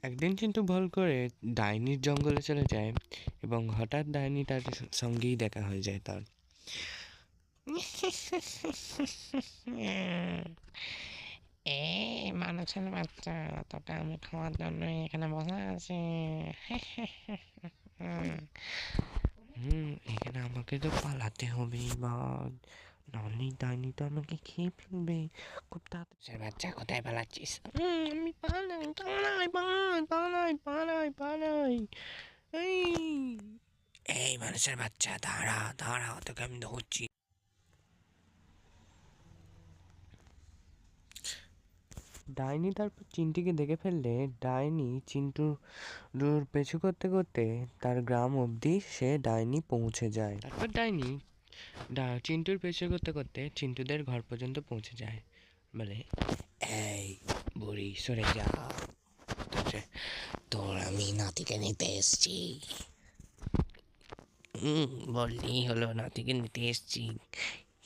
একদিন চিন্টু ভুল করে ডাইনির জঙ্গলে চলে যায় এবং হঠাৎ ডাইনি তার সঙ্গেই দেখা হয়ে যায় তার। মানুষের বাচ্চা, তোকে আমি খাওয়ার জন্য এখানে বসে আছি। এখানে আমাকে তো পালাতে হবে এবার, নাহলে ডাইনি তো আমাকে খেয়ে ফেলবে। খুব তাড়াতাড়ি বাচ্চা, কোথায় পালাচ্ছিস? আমি পালাই, পালাই, পালাই, পালাই, পালাই, পালাই। এই এই মানুষের বাচ্চা, দাঁড়া দাঁড়া, তোকে আমি ধরছি। ডাইনি তারপর চিন্টুকে দেখে ফেললে ডাইনি চিন্টুর পিছু করতে করতে তার গ্রাম অবধি সে ডাইনি পৌঁছে যায়। তারপর ডাইনি চিন্টুর পেছু করতে করতে চিন্টুদের ঘর পর্যন্ত পৌঁছে যায়। বলে, এই বুড়ি সরে যা, তোর আমি নাতিকে নিতে এসছি। বললেই হলো, নাতিকে নিতে এসছি।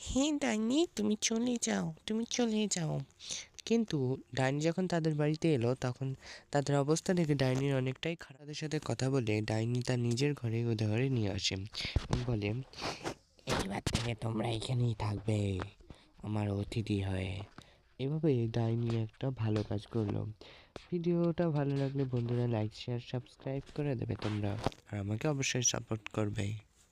হ্যাঁ ডাইনি, তুমি চলে যাও, তুমি চলে যাও। কিন্তু ডাইনি যখন তাদের বাড়িতে এলো তখন তাদের অবস্থা দেখে ডাইনির অনেকটাই খারাপের সাথে কথা বলে ডাইনি তার নিজের ঘরে ঘরে নিয়ে আসে এবং বলে, এইবার থেকে তোমরা এখানেই থাকবে আমার অতিথি হয়ে। এভাবে ডাইনি একটা ভালো কাজ করলো। ভিডিওটা ভালো লাগলে বন্ধুরা লাইক শেয়ার সাবস্ক্রাইব করে দেবে তোমরা, আর আমাকে অবশ্যই সাপোর্ট করবে।